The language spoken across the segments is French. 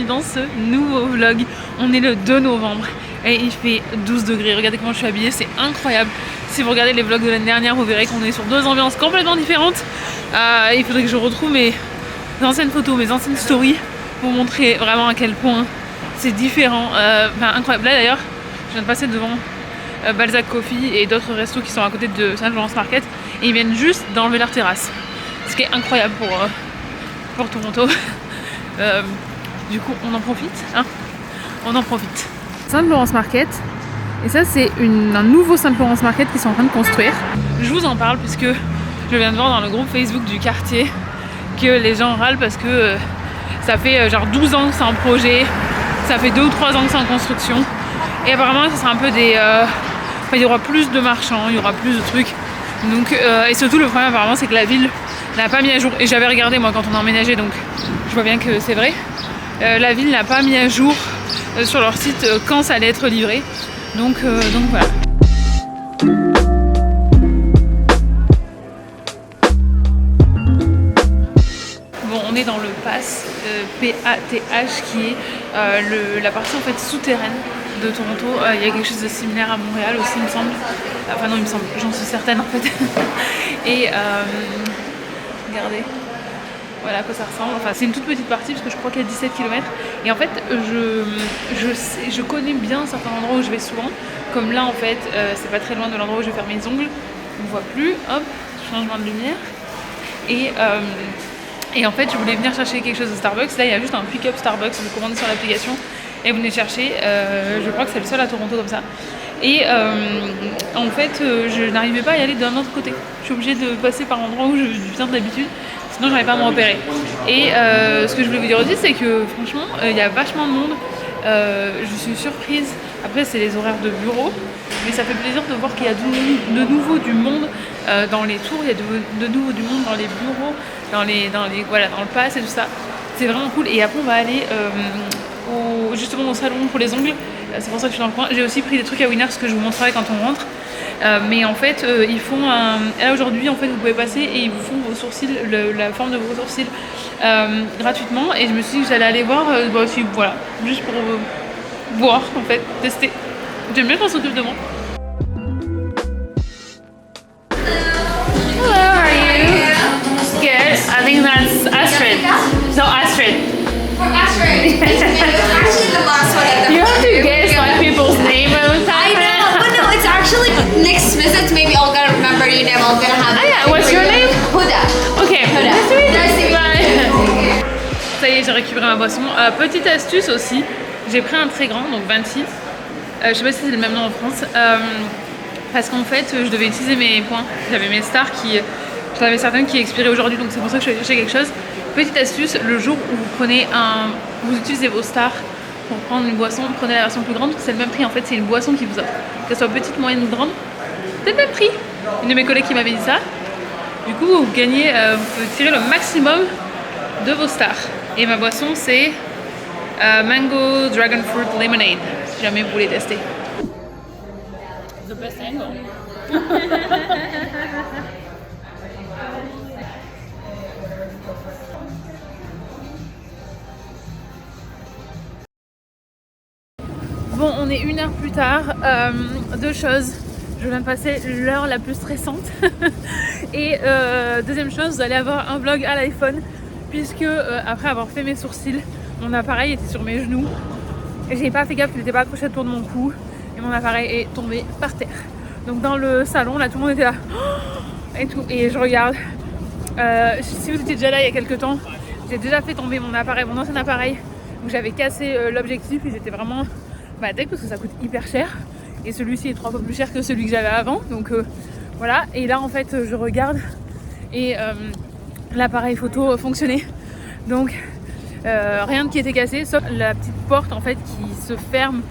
dans ce nouveau vlog. On est le 2 novembre et il fait 12 degrés. Regardez comment je suis habillée, c'est incroyable. Si vous regardez les vlogs de l'année dernière, vous verrez qu'on est sur deux ambiances complètement différentes. Il faudrait que je retrouve mes anciennes photos, mes anciennes stories pour vous montrer vraiment à quel point c'est différent. Incroyable. Là d'ailleurs, je viens de passer devant Balzac Coffee et d'autres restos qui sont à côté de Saint-Laurent Market et ils viennent juste d'enlever leur terrasse. Ce qui est incroyable pour Toronto. Du coup, on en profite, hein. On en profite. Saint-Laurent Market. Et ça, c'est un nouveau Saint-Laurent Market qu'ils sont en train de construire. Je vous en parle puisque je viens de voir dans le groupe Facebook du quartier que les gens râlent parce que ça fait genre 12 ans que c'est en projet, ça fait 2 ou 3 ans que c'est en construction. Et apparemment, ça sera un peu des... il y aura plus de marchands, il y aura plus de trucs. Donc, et surtout, le problème apparemment, c'est que la ville n'a pas mis à jour. Et j'avais regardé moi quand on a emménagé, donc je vois bien que c'est vrai. La ville n'a pas mis à jour sur leur site quand ça allait être livré. Donc voilà. Bon, on est dans le PATH, P-A-T-H, qui est la partie en fait souterraine de Toronto. Il y a quelque chose de similaire à Montréal aussi, il me semble. Enfin non, il me semble, j'en suis certaine en fait. Et regardez. Voilà à quoi ça ressemble. Enfin, c'est une toute petite partie parce que je crois qu'il y a 17 km. Et en fait, je connais bien certains endroits où je vais souvent. Comme là, en fait, c'est pas très loin de l'endroit où je vais faire mes ongles. On ne voit plus. Hop, changement de lumière. Et en fait, je voulais venir chercher quelque chose de Starbucks. Là, il y a juste un pick-up Starbucks. Vous commandez sur l'application et vous venez chercher. Je crois que c'est le seul à Toronto comme ça. Et en fait, je n'arrivais pas à y aller d'un autre côté. Je suis obligée de passer par l'endroit où je viens d'habitude. Sinon, j'arrive pas à me repérer. Et ce que je voulais vous dire aussi, c'est que franchement, il y a vachement de monde. Je suis surprise. Après, c'est les horaires de bureau. Mais ça fait plaisir de voir qu'il y a de nouveau du monde dans les tours. Il y a de nouveau du monde dans les bureaux, dans le PATH et tout ça. C'est vraiment cool. Et après, on va aller justement au salon pour les ongles. C'est pour ça que je suis dans le coin. J'ai aussi pris des trucs à Winners que je vous montrerai quand on rentre. Mais en fait, ils font là aujourd'hui, en fait, vous pouvez passer et ils vous font vos sourcils, la forme de vos sourcils gratuitement. Et je me suis dit que j'allais aller voir, aussi, voilà, juste pour voir, en fait, tester. J'aime bien qu'on s'occupe de moi. Hello, how are you? Good. I think that's Astrid. No, Astrid. For Astrid. Actually, the last one. You have to guess like people's name every time. I know, but no, it's actually next visit. Maybe I'll gonna remember your name. I'm gonna have. Ah yeah, what's your name? Huda. Ok. Huda. Nice to meet you. Nice to meet you. Bye. Ça y est, j'ai récupéré ma boisson. Petite astuce aussi, j'ai pris un très grand, donc 26. Je sais pas si c'est le même nom en France. Parce qu'en fait, je devais utiliser mes points. J'avais mes stars j'en avais certaines qui expiraient aujourd'hui, donc c'est pour ça que je suis allée chercher quelque chose. Petite astuce, le jour où vous utilisez vos stars pour prendre une boisson, prenez la version plus grande, c'est le même prix en fait, c'est une boisson qui vous offre. Qu'elle soit petite, moyenne ou grande, c'est le même prix. Une de mes collègues qui m'avait dit ça. Du coup, vous gagnez, vous pouvez tirer le maximum de vos stars. Et ma boisson, c'est Mango Dragon Fruit Lemonade, si jamais vous voulez tester. The best angle. Bon, on est 1 heure plus tard. Deux choses. Je viens de passer l'heure la plus stressante. Et deuxième chose, vous allez avoir un vlog à l'iPhone. Puisque après avoir fait mes sourcils, mon appareil était sur mes genoux. Et j'ai pas fait gaffe qu'il n'était pas accroché autour de mon cou. Et mon appareil est tombé par terre. Donc dans le salon, là, tout le monde était là. Et tout. Et je regarde. Si vous étiez déjà là il y a quelques temps, j'ai déjà fait tomber mon ancien appareil. Où j'avais cassé l'objectif et j'étais vraiment deg parce que ça coûte hyper cher. Et celui-ci est 3 fois plus cher que celui que j'avais avant. Donc voilà. Et là en fait je regarde et l'appareil photo fonctionnait. Donc rien de qui était cassé sauf la petite porte en fait qui se ferme.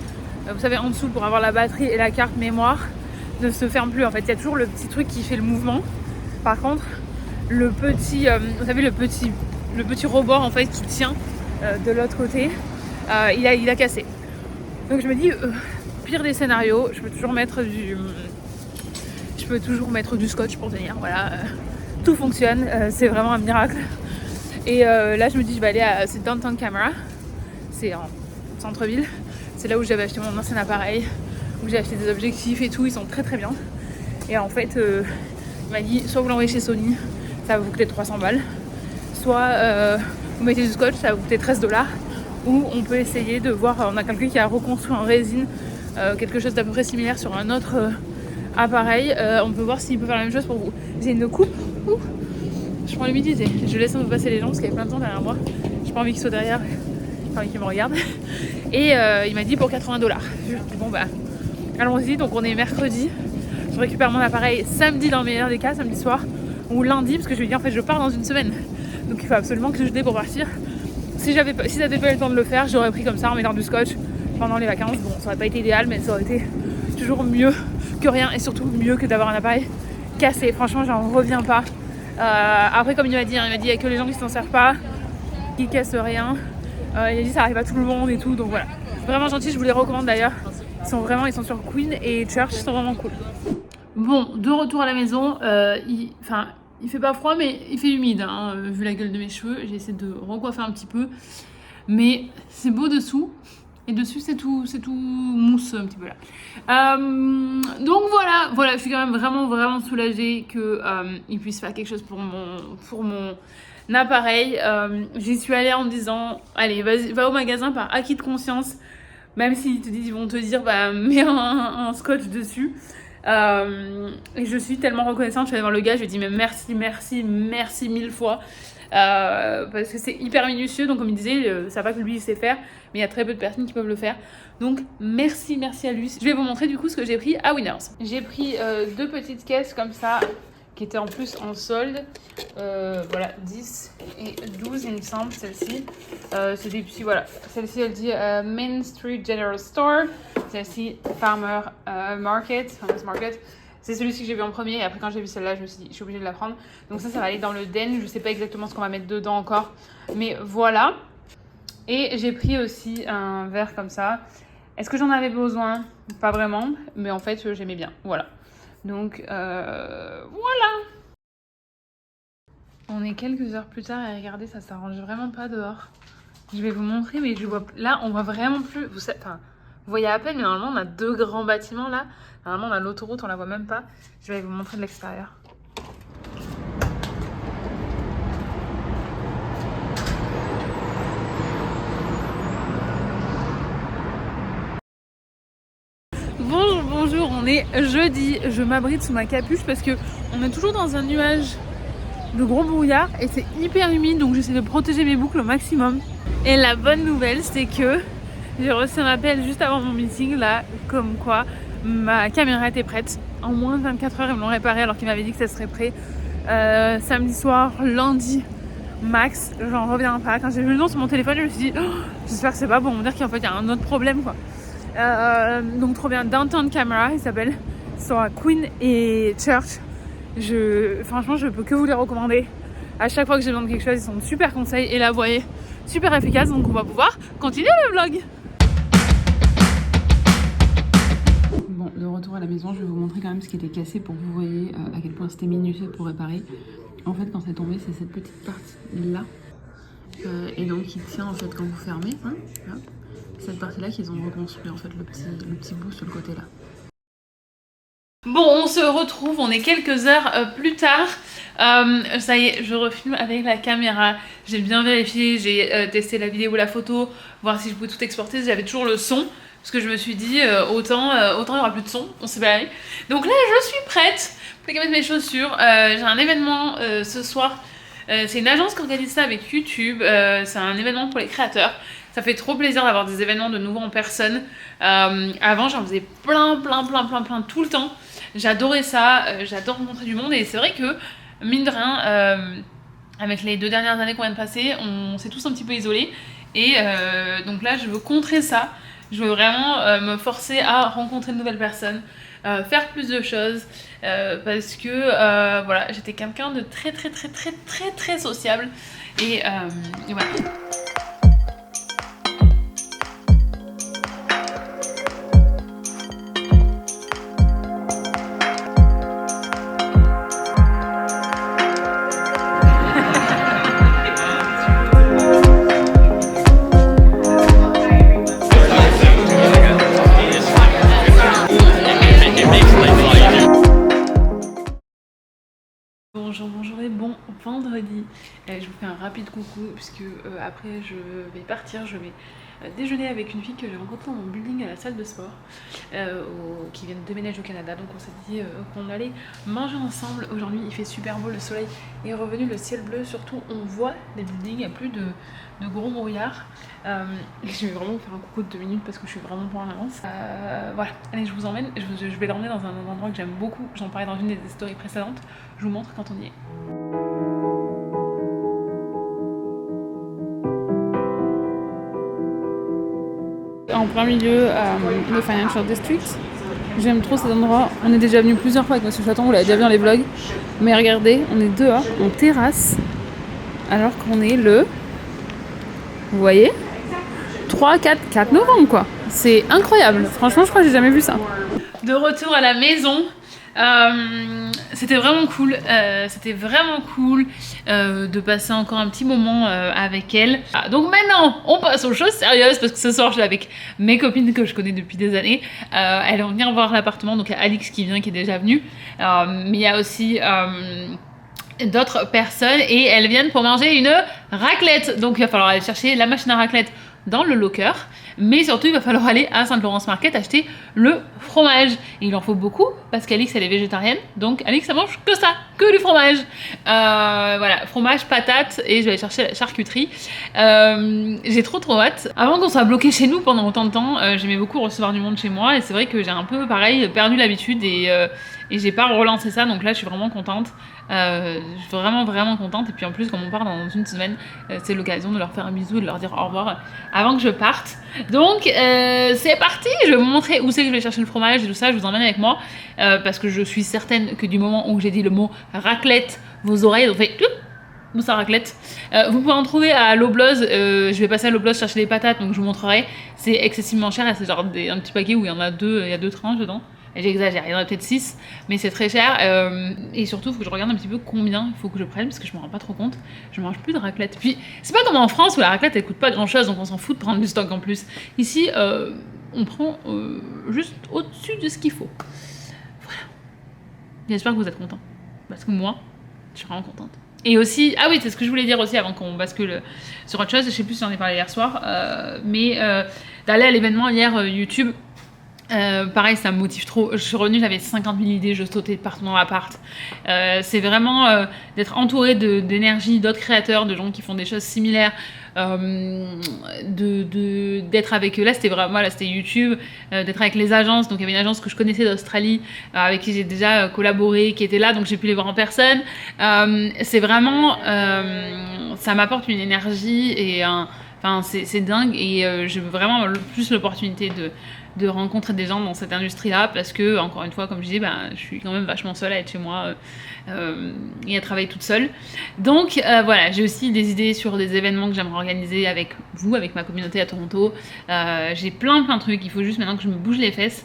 Vous savez en dessous pour avoir la batterie et la carte mémoire ne se ferme plus. En fait il y a toujours le petit truc qui fait le mouvement. Par contre le petit, vous savez le petit rebord en fait qui tient de l'autre côté, il a cassé. Donc je me dis, pire des scénarios, je peux toujours mettre du scotch pour tenir, voilà, tout fonctionne, c'est vraiment un miracle. Et là je me dis je vais aller à Downtown Camera, c'est en centre-ville. C'est là où j'avais acheté mon ancien appareil, où j'ai acheté des objectifs et tout, ils sont très très bien. Et en fait, il m'a dit soit vous l'envoyez chez Sony, ça va vous coûter 300 balles, soit vous mettez du scotch, ça va vous coûter 13$, ou on peut essayer de voir, on a quelqu'un qui a reconstruit en résine quelque chose d'à peu près similaire sur un autre appareil, on peut voir s'il peut faire la même chose pour vous. J'ai une coupe, je prends l'humidité, je laisse un peu passer les gens parce qu'il y a plein de temps derrière moi, j'ai pas envie qu'ils soient derrière, j'ai pas envie qu'ils me regardent. Et il m'a dit pour 80$. Je dis bon bah allons-y, donc on est mercredi, je récupère mon appareil samedi dans le meilleur des cas, samedi soir, ou lundi, parce que je lui ai dit en fait je pars dans une semaine, donc il faut absolument que je l'ai pour partir. Si j'avais pas eu le temps de le faire, j'aurais pris comme ça en mettant du scotch pendant les vacances. Bon, ça aurait pas été idéal, mais ça aurait été toujours mieux que rien, et surtout mieux que d'avoir un appareil cassé. Franchement, j'en reviens pas. Après, comme il m'a dit, il y a que les gens qui s'en servent pas, qui cassent rien. Il a dit ça arrive à tout le monde et tout, donc voilà. Vraiment gentil, je vous les recommande d'ailleurs. Ils sont sur Queen et Church, ils sont vraiment cool. Bon, de retour à la maison, il fait pas froid, mais il fait humide, hein, vu la gueule de mes cheveux. J'ai essayé de recoiffer un petit peu, mais c'est beau dessous. Et dessus, c'est tout mousse un petit peu là. Donc voilà, je suis quand même vraiment soulagée qu'il puisse faire quelque chose pour mon appareil. J'y suis allée en me disant, allez, vas-y, va au magasin par acquis de conscience, même s'ils vont te dire, bah, mets un scotch dessus. Et je suis tellement reconnaissante, je suis allée voir le gars, je lui ai dit mais merci 1000 fois. Parce que c'est hyper minutieux, donc comme il disait, ça va que lui il sait faire, mais il y a très peu de personnes qui peuvent le faire. Donc merci à lui. Je vais vous montrer du coup ce que j'ai pris à Winners. J'ai pris 2 petites caisses comme ça, qui étaient en plus en solde. Voilà, 10 et 12 il me semble, celle-ci. C'est des petits, voilà. Celle-ci elle dit Main Street General Store. Celle-ci Farmers Market. C'est celui-ci que j'ai vu en premier, et après quand j'ai vu celle-là, je me suis dit, je suis obligée de la prendre. Donc ça va aller dans le den, je sais pas exactement ce qu'on va mettre dedans encore, mais voilà. Et j'ai pris aussi un verre comme ça. Est-ce que j'en avais besoin? Pas vraiment, mais en fait j'aimais bien, voilà. Donc voilà. On est quelques heures plus tard et regardez, ça s'arrange vraiment pas dehors. Je vais vous montrer, mais là on voit vraiment plus, vous voyez à peine, mais normalement on a 2 grands bâtiments là. Normalement on a l'autoroute, on la voit même pas. Je vais vous montrer de l'extérieur. Bonjour, on est jeudi. Je m'abrite sous ma capuche parce que on est toujours dans un nuage de gros brouillard et c'est hyper humide, donc j'essaie de protéger mes boucles au maximum. Et la bonne nouvelle, c'est que j'ai reçu un appel juste avant mon meeting là, comme quoi ma caméra était prête. En moins de 24 heures, ils me l'ont réparée alors qu'ils m'avaient dit que ça serait prêt samedi soir, lundi max. J'en reviens pas. Quand j'ai vu le nom sur mon téléphone, je me suis dit oh, j'espère que c'est pas bon. On va dire qu'en fait il y a un autre problème quoi. Donc trop bien. Downtown Camera, il s'appelle. Ils sont à Queen et Church. Franchement, je peux que vous les recommander. À chaque fois que j'ai besoin de quelque chose, ils sont de super conseils. Et là, vous voyez, super efficace. Donc on va pouvoir continuer le vlog. Bon, de retour à la maison, je vais vous montrer quand même ce qui était cassé pour que vous voyez à quel point c'était minutieux pour réparer. En fait, quand c'est tombé, c'est cette petite partie-là. Et donc, qui tient en fait quand vous fermez. Hein, hop. Cette partie-là qu'ils ont reconstruit, en fait, le petit bout sur le côté là. Bon, on se retrouve, on est quelques heures plus tard. Ça y est, je refilme avec la caméra. J'ai bien vérifié, j'ai testé la vidéo, la photo, voir si je pouvais tout exporter. J'avais toujours le son, parce que je me suis dit, autant il n'y aura plus de son, on s'est baladé. Donc là, je suis prête. Je vais mettre mes chaussures. J'ai un événement ce soir. C'est une agence qui organise ça avec YouTube. C'est un événement pour les créateurs. Ça fait trop plaisir d'avoir des événements de nouveau en personne. Avant, j'en faisais plein tout le temps. J'adorais ça, j'adore rencontrer du monde. Et c'est vrai que, mine de rien, avec les 2 dernières années qu'on vient de passer, on s'est tous un petit peu isolés. Et donc là, je veux contrer ça. Je veux vraiment me forcer à rencontrer de nouvelles personnes, faire plus de choses. Parce que, voilà, j'étais quelqu'un de très sociable. Et voilà. Bonjour, bon vendredi. Je vous fais un rapide coucou puisque après je vais partir, je vais déjeuner avec une fille que j'ai rencontrée dans mon building à la salle de sport qui vient de déménager au Canada. Donc on s'est dit qu'on allait manger ensemble. Aujourd'hui il fait super beau, le soleil est revenu, le ciel bleu, surtout on voit les buildings, il n'y a plus de gros brouillard. Je vais vraiment vous faire un coucou de 2 minutes parce que je suis vraiment pas en avance. Voilà, allez je vous emmène, je vais l'emmener dans un endroit que j'aime beaucoup, j'en parlais dans une des stories précédentes, je vous montre quand on y est. En plein milieu, le Financial District. J'aime trop cet endroit. On est déjà venu plusieurs fois avec Monsieur Chaton, vous l'avez déjà vu dans les vlogs. Mais regardez, on est dehors, en terrasse, alors qu'on est le... Vous voyez 4 novembre quoi. C'est incroyable. Franchement, je crois que j'ai jamais vu ça. De retour à la maison. C'était vraiment cool, de passer encore un petit moment avec elle. Donc maintenant on passe aux choses sérieuses parce que ce soir je suis avec mes copines que je connais depuis des années. Elles vont venir voir l'appartement, donc il y a Alix qui vient, qui est déjà venue, mais il y a aussi d'autres personnes et elles viennent pour manger une raclette. Donc il va falloir aller chercher la machine à raclette dans le locker, mais surtout il va falloir aller à Saint-Laurence Market acheter le fromage. Et il en faut beaucoup parce qu'Alix elle est végétarienne, donc Alix elle mange que ça, que du fromage. Voilà, fromage, patates, et je vais aller chercher la charcuterie. J'ai trop hâte. Avant qu'on soit bloqué chez nous pendant autant de temps, j'aimais beaucoup recevoir du monde chez moi et c'est vrai que j'ai un peu pareil perdu l'habitude et j'ai pas relancé ça, donc là je suis vraiment contente. Je suis vraiment contente, et puis en plus comme on part dans une semaine, c'est l'occasion de leur faire un bisou et de leur dire au revoir avant que je parte. Donc c'est parti, je vais vous montrer où c'est que je vais chercher le fromage et tout ça, je vous emmène avec moi parce que je suis certaine que du moment où j'ai dit le mot raclette, vos oreilles ont fait mousse à raclette. Vous pouvez en trouver à Loblaws, je vais passer à Loblaws chercher les patates, donc je vous montrerai. C'est excessivement cher, c'est genre un petit paquet où il y en a deux, il y a 2 tranches dedans. J'exagère, il y en a peut-être 6, mais c'est très cher. Et surtout, il faut que je regarde un petit peu combien il faut que je prenne, parce que je me rends pas trop compte. Je mange plus de raclette. Puis, c'est pas comme en France où la raclette elle coûte pas grand chose, donc on s'en fout de prendre du stock en plus. Ici, on prend juste au-dessus de ce qu'il faut. Voilà. J'espère que vous êtes contents, parce que moi, je suis vraiment contente. Et aussi, ah oui, c'est ce que je voulais dire aussi avant qu'on bascule sur autre chose. Je sais plus si j'en ai parlé hier soir, mais d'aller à l'événement hier YouTube. Pareil, ça me motive trop. Je suis revenue, j'avais 50 000 idées, je sautais partout dans l'appart. C'est vraiment d'être entourée d'énergie, d'autres créateurs, de gens qui font des choses similaires, d'être avec eux. Là, c'était vraiment, là, c'était YouTube, d'être avec les agences. Donc, il y avait une agence que je connaissais d'Australie, avec qui j'ai déjà collaboré, qui était là, donc j'ai pu les voir en personne. C'est vraiment, ça m'apporte une énergie et enfin, c'est dingue. Et j'ai vraiment plus l'opportunité de rencontrer des gens dans cette industrie-là parce que, encore une fois, comme je dis, je suis quand même vachement seule à être chez moi et à travailler toute seule. Donc voilà, j'ai aussi des idées sur des événements que j'aimerais organiser avec vous, avec ma communauté à Toronto. J'ai plein de trucs, il faut juste maintenant que je me bouge les fesses.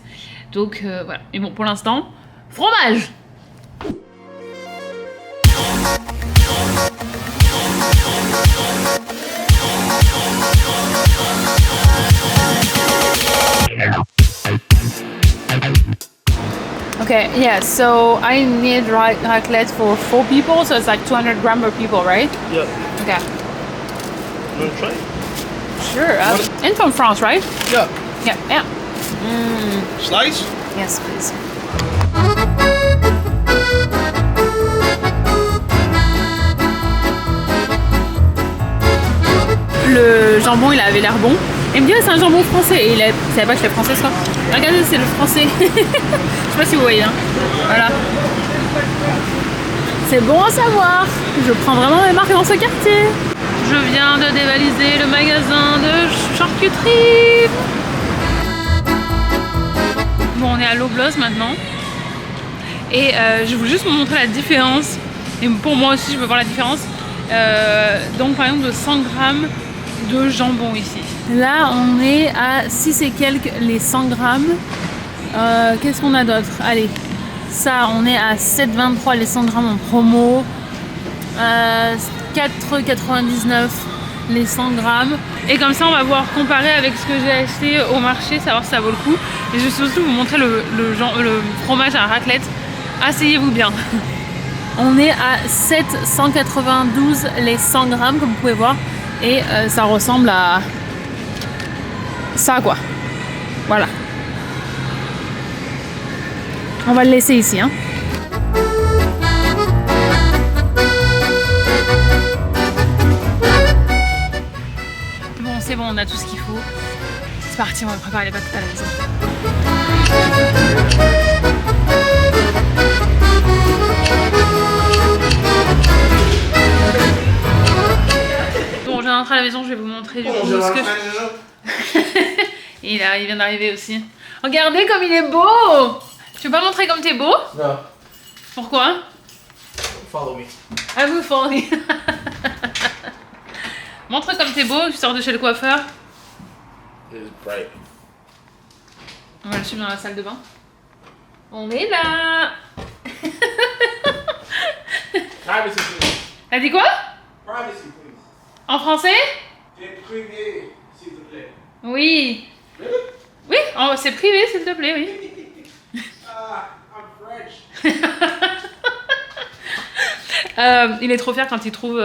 Donc voilà, et bon, pour l'instant, fromage! Okay, yeah, so I need raclette for 4 people, so it's like 200 grams per people, right? Yeah. Okay. You want to try? Sure. And from France, right? Yeah. Yeah. Slice? Yes, please. Le jambon, il avait l'air bon. Il me dit, c'est un jambon français. Et il savait pas que j'étais française, quoi. Regardez, c'est le français. Je sais pas si vous voyez, hein. Voilà. C'est bon à savoir. Je prends vraiment mes marques dans ce quartier. Je viens de dévaliser le magasin de charcuterie. Bon, on est à Loblaws maintenant. Et je veux juste vous montrer la différence. Et pour moi aussi, je veux voir la différence. Donc, par exemple, de 100 grammes de jambon ici. Là, on est à 6 et quelques les 100 grammes. Qu'est-ce qu'on a d'autre? Allez, ça, on est à 7,23 les 100 grammes en promo. 4,99 les 100 grammes. Et comme ça, on va pouvoir comparer avec ce que j'ai acheté au marché, savoir si ça vaut le coup. Et je vais surtout vous montrer le fromage à raclette. Asseyez-vous bien. On est à 7,192 les 100 grammes, comme vous pouvez voir. Et ça ressemble à ça, quoi. Voilà. On va le laisser ici, hein. Bon, c'est bon, on a tout ce qu'il faut. C'est parti, on va préparer les pâtes à la maison. Bon, je viens d'entrer à la maison, je vais vous montrer du coup ce que je... il vient d'arriver aussi. Regardez comme il est beau! Tu veux pas montrer comme t'es beau? No. Pourquoi? Follow me. Ah vous, follow me. Montre comme t'es beau, tu sors de chez le coiffeur. It is bright. On va le suivre dans la salle de bain. On est là. Privacy, please. T'as dit quoi? Privacy, please. En français? J'ai privé, s'il te plaît. Oui. Really? Oui, oh, c'est privé s'il te plaît, oui. I'm French. Il est trop fier quand il trouve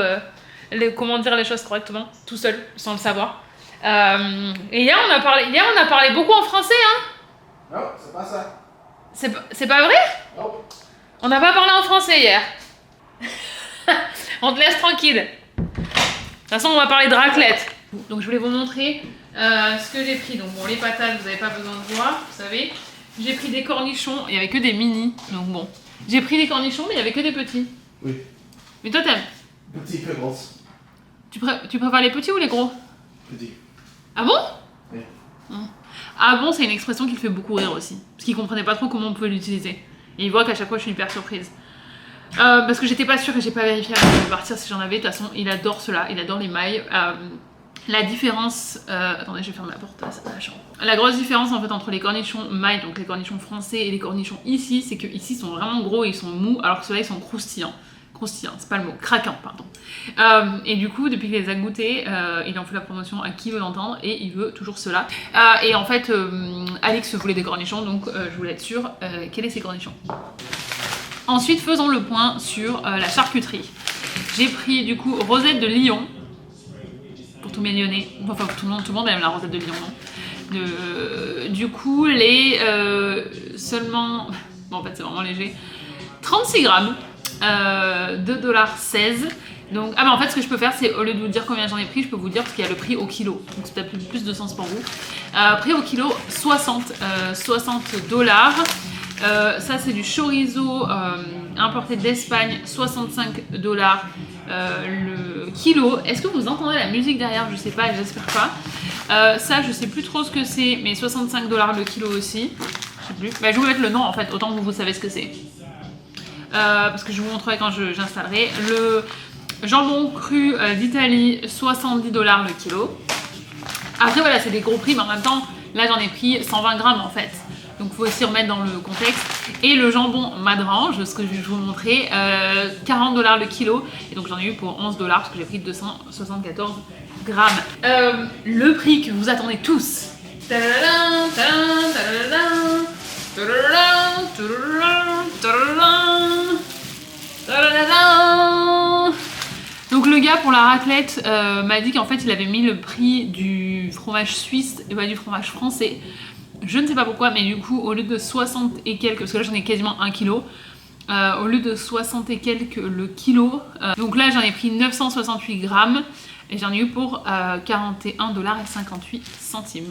comment dire les choses correctement, tout seul, sans le savoir. Et hier on a parlé beaucoup en français, hein. Non, c'est pas ça. C'est pas vrai? Non. On n'a pas parlé en français hier. On te laisse tranquille. De toute façon, on va parler de raclette. Donc je voulais vous montrer ce que j'ai pris. Donc bon, les patates, vous n'avez pas besoin de voir, vous savez. J'ai pris des cornichons, il n'y avait que des mini, donc bon. J'ai pris des cornichons, mais il n'y avait que des petits. Oui. Mais toi, t'aimes? Petit pickles. Tu préfères les petits ou les gros? Petit. Ah bon? Oui. Ah bon, c'est une expression qui le fait beaucoup rire aussi. Parce qu'il comprenait pas trop comment on pouvait l'utiliser. Et il voit qu'à chaque fois, je suis hyper surprise. Parce que j'étais pas sûre et j'ai pas vérifié avant de partir si j'en avais. De toute façon, il adore cela, il adore les mailles. La différence... attendez, je vais fermer la porte à la chambre. La grosse différence en fait entre les cornichons mailles, donc les cornichons français et les cornichons ici, c'est que ici ils sont vraiment gros et ils sont mous, alors que ceux-là ils sont croustillants. Croustillants, c'est pas le mot, craquants, pardon. Et du coup, depuis qu'il les a goûtés, il en fait la promotion à qui veut l'entendre et il veut toujours cela. Et en fait, Alix voulait des cornichons, donc je voulais être sûre quels sont ces cornichons. Ensuite, faisons le point sur la charcuterie. J'ai pris du coup rosette de Lyon. Pour tous mes Lyonnais, enfin tout le monde aime la rosette de Lyon, non? Du coup, les seulement, bon en fait c'est vraiment léger, 36 grammes, 2,16 $. Donc, ah bah en fait ce que je peux faire c'est au lieu de vous dire combien j'en ai pris, je peux vous dire parce qu'il y a le prix au kilo, donc c'est peut-être plus de sens pour vous. Prix au kilo 60 $. Ça c'est du chorizo importé d'Espagne, 65 $. Le kilo. Est-ce que vous entendez la musique derrière? Je sais pas, j'espère pas. Ça, je sais plus trop ce que c'est, mais 65 $ le kilo aussi. Je sais plus. Bah, je vais vous mettre le nom en fait, autant que vous savez ce que c'est. Parce que je vous montrerai quand j'installerai. Le jambon cru d'Italie, 70 $ le kilo. Après, voilà, c'est des gros prix, mais en même temps, là j'en ai pris 120 grammes en fait. Donc il faut aussi remettre dans le contexte. Et le jambon Madrange, ce que je vais vous montrer, 40 $ le kilo. Et donc j'en ai eu pour 11 $ parce que j'ai pris 274 grammes. Le prix que vous attendez tous. Donc le gars pour la raclette m'a dit qu'en fait il avait mis le prix du fromage suisse et pas du fromage français. Je ne sais pas pourquoi, mais du coup, au lieu de 60 et quelques, parce que là j'en ai quasiment 1 kilo, au lieu de 60 et quelques le kilo, donc là j'en ai pris 968 grammes et j'en ai eu pour 41,58 $.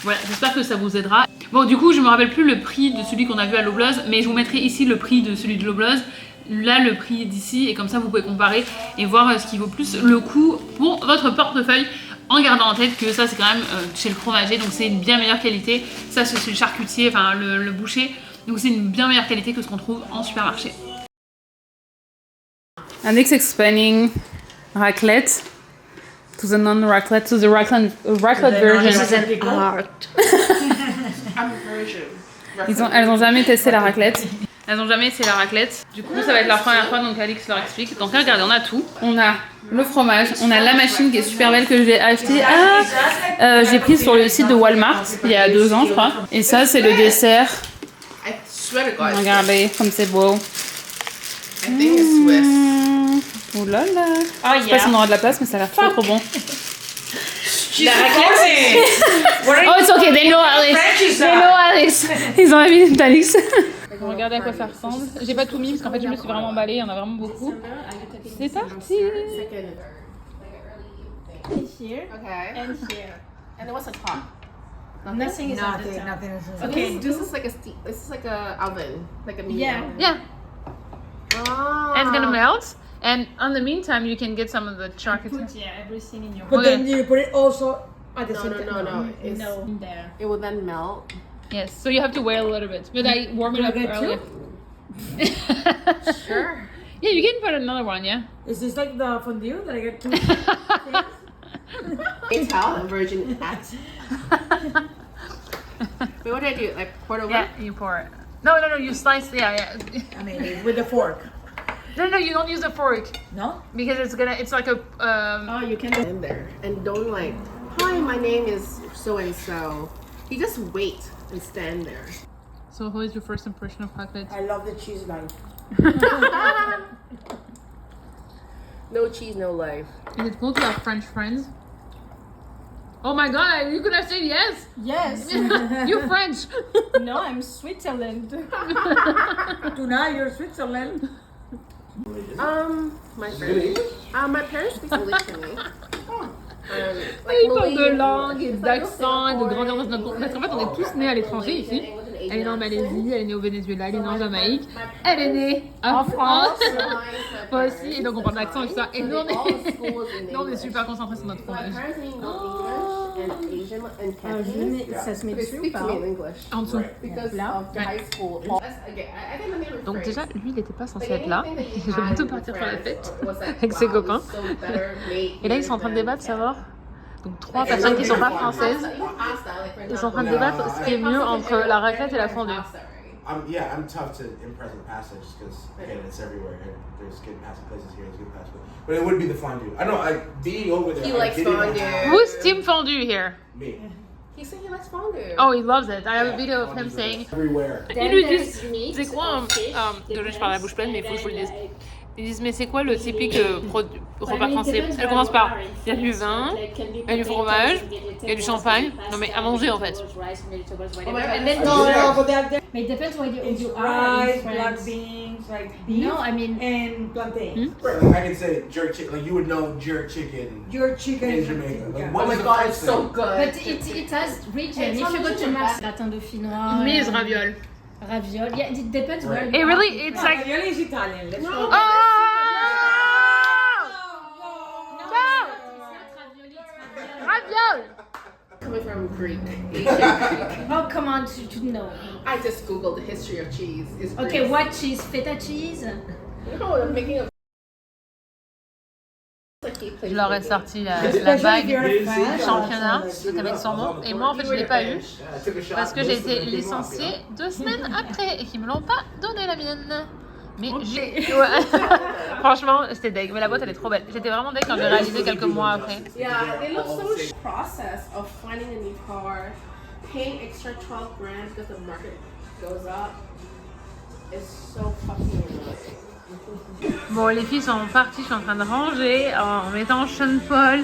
Voilà, j'espère que ça vous aidera. Bon, du coup, je me rappelle plus le prix de celui qu'on a vu à Loblaws, mais je vous mettrai ici le prix de celui de Loblaws, là le prix d'ici, et comme ça vous pouvez comparer et voir ce qui vaut plus le coup pour votre portefeuille. En gardant en tête que ça c'est quand même chez le fromager, donc c'est une bien meilleure qualité. Ça c'est le charcutier, enfin le boucher, donc c'est une bien meilleure qualité que ce qu'on trouve en supermarché. And it's explaining raclette to the non-raclette, to the raclette version. Elles ont jamais testé la raclette. Elles n'ont jamais essayé la raclette. Du coup, ça va être leur première fois, donc Alix leur explique. Donc là, regardez, on a tout. On a le fromage, on a la machine qui est super belle que j'ai achetée. J'ai pris sur le site de Walmart il y a 2 ans, je crois. Et ça, c'est le dessert. Regardez, comme c'est beau. think it's Swiss. Oh là là. Oh Je sais pas si on aura de la place, mais ça a l'air trop trop bon. La raclette. Oh, it's okay, they know Alex. They know Alex. Ils ont la visite d'Alex. Regardez à quoi ça ressemble. J'ai pas tout mis parce qu'en fait je me suis vraiment emballée, il y en a vraiment beaucoup. C'est parti. Here Okay. and here. And then what's the top? Nothing is on the top. Nothing is Okay, This is like a this is like a oven, like a meat Yeah. oven. Yeah, Oh. and it's gonna melt. And in the meantime, you can get some of the chocolate. Put everything in your But Okay. then you put it also at the No, same no, time. no, no. It's, no in there. It will then melt. Yes, so you have to wait a little bit. But I warm it up Can I get earlier. Sure. Yeah, you can put another one, yeah? Is this like the fondue that I get two? Italian version hat. Wait, what do I do? Like pour it over? Yeah, you pour it. No, you slice, yeah. I mean, with the fork. No, you don't use a fork. No? Because it's like a, Oh, you can. In there. And don't like, hi, my name is so and so. You just wait and stand there. So who is your first impression of chocolate? I love the cheese life. No cheese, no life. Is it cool to have French friends? Oh my god, you could have said yes! Yes. You're French! No, I'm Switzerland. Tuna, you're Switzerland. My friend. My parents speak English to me. Il parle de langue et d'accent et de grandir dans notre... Parce qu'en fait, on est tous nés à l'étranger ici. Elle est née en Malaisie, elle est née au Venezuela, elle est née en Jamaïque. Elle est née en France. Moi aussi, et donc on parle d'accent et tout ça. Et nous, on est super concentrés sur notre fromage. Ça se met dessus ou pas? En dessous. Donc Donc déjà, lui, il n'était pas censé être là. Je vais bientôt partir faire la fête avec ses copains. Et là, ils sont en train de débattre, savoir. Donc 3 personnes qui ne sont pas françaises. Ils sont en train de débattre ce qui est mieux entre la raclette et la fondue. I'm tough to impress in pasta just because again it's everywhere. And there's good pasta places here, there's good pasta, but it would be the fondue. I know, like being over there. He I likes didn't fondue. have- Who's team fondue here? Me. He said he likes fondue. Oh, he loves it. I have a video of him saying. Everywhere. Ils lui disent, c'est quoi désolé, je parle la bouche pleine, mais il faut que je vous le dise. Ils disent, mais c'est quoi le typique repas français? Elle commence par, il y a du vin, il y a du fromage, il y a du champagne. Non mais à manger en fait. But it depends where you are in Rice, black France. beans, like beef No, I mean, and plantain. Right, like I could say jerk chicken, like you would know jerk chicken Your chicken in is Jamaica. Like, yeah. what Oh my is the god, first it's so thing? good. but it has region. It's If you go to on Mars, the gratin dauphinois, Mise raviole. ravioli. Yeah, it depends where Right. you It are. really, it's like. Ravioli is Italian. Let's go. Oh! No, No! it's not ravioli, it's ravioli. Raviole! Coming from Greek, Asian Greek. Oh, come on, to know. I just googled the history of cheese. It's Okay, Greece. what cheese? Feta cheese? No, I'm making a. Je leur ai sorti la Especially if bague you're a du fan. championnat, donc avec son nom. Et moi en fait je l'ai pas eu Yeah, I took a shot, parce que j'ai most of été them came off, licenciée you 2 semaines après et qu'ils me l'ont pas donné la mienne. Mais j'ai. Ouais. Franchement, c'était deg. Mais la boîte elle est trop belle. J'étais vraiment deg quand j'ai réalisé quelques mois après. Yeah, they look so process of finding a new car, paying extra 12 grand because the market goes up. It's so fucking annoying. Bon, les filles sont parties, je suis en train de ranger en mettant Sean Paul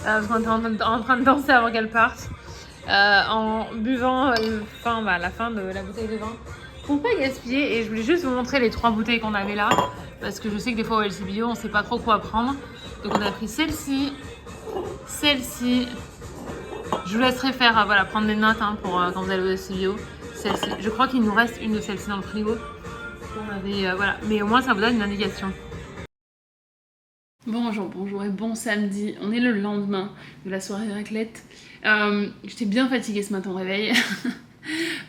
parce qu'on est en train de danser avant qu'elle parte, en buvant la fin de la bouteille de vin pour pas gaspiller. Et je voulais juste vous montrer les 3 bouteilles qu'on avait là parce que je sais que des fois au LCBO on sait pas trop quoi prendre, donc on a pris celle-ci, celle-ci. Je vous laisserai faire prendre des notes pour quand vous allez au LCBO. Celle-ci, je crois qu'il nous reste une de celles-ci dans le frigo. On avait, mais au moins ça vous donne une indication. Bonjour et bon samedi. On est le lendemain de la soirée raclette. J'étais bien fatiguée ce matin au réveil.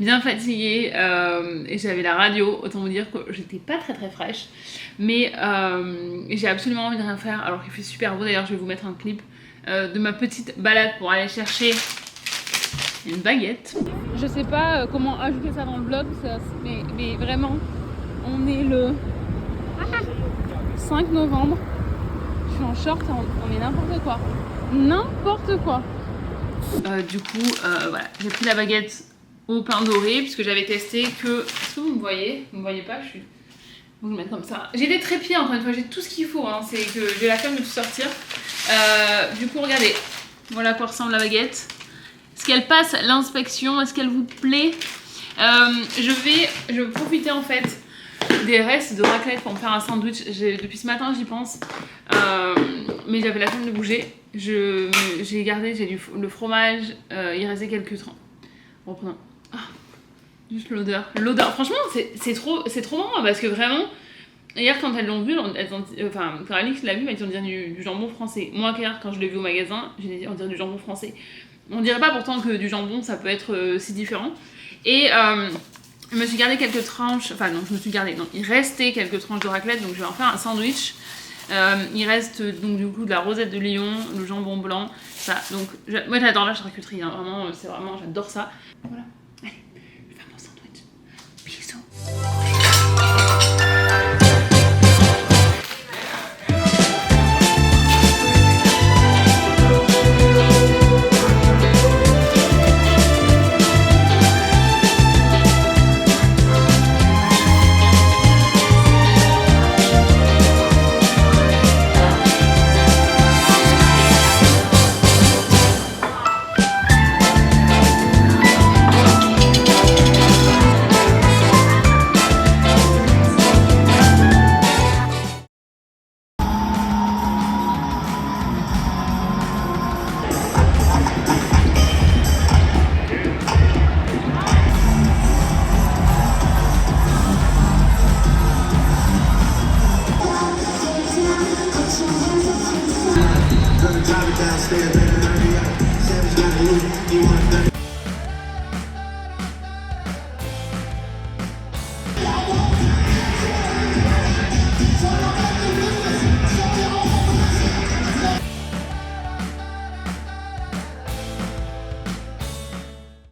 Bien fatiguée et j'avais la radio, autant vous dire que j'étais pas très fraîche. Mais j'ai absolument envie de rien faire alors qu'il fait super beau. D'ailleurs je vais vous mettre un clip de ma petite balade pour aller chercher une baguette. Je sais pas comment ajouter ça dans le vlog, mais vraiment, on est le 5 novembre. Je suis en short, on est n'importe quoi. N'importe quoi. Du coup, voilà, j'ai pris la baguette au pain doré puisque j'avais testé que... Est-ce que vous me voyez? Vous me voyez pas? je vais le mettre comme ça. J'ai des trépieds, encore une fois, j'ai tout ce qu'il faut, hein. C'est que j'ai la flemme de tout sortir. Du coup, regardez, voilà à quoi ressemble la baguette. Est-ce qu'elle passe l'inspection? Est-ce qu'elle vous plaît? Je vais profiter en fait des restes de raclette pour me faire un sandwich. Depuis ce matin j'y pense, mais j'avais la flemme de bouger. J'ai gardé, le fromage, il restait quelques temps. Reprenons. Ah, juste l'odeur. L'odeur, franchement c'est trop marrant parce que vraiment, hier quand elles l'ont vu, quand Alix l'a vu, elles ont dit du jambon français. Moi quand je l'ai vu au magasin, j'ai dit on dirait du jambon français. On dirait pas pourtant que du jambon ça peut être si différent. Et je me suis gardé quelques tranches, enfin non, il restait quelques tranches de raclette, donc je vais en faire un sandwich. Il reste donc du coup de la rosette de Lyon, le jambon blanc, ça. Donc moi j'adore la charcuterie, hein, vraiment, j'adore ça. Voilà, allez, je vais faire mon sandwich. Bisous. Downstairs, baby, hurry up. Savage got a loop, you want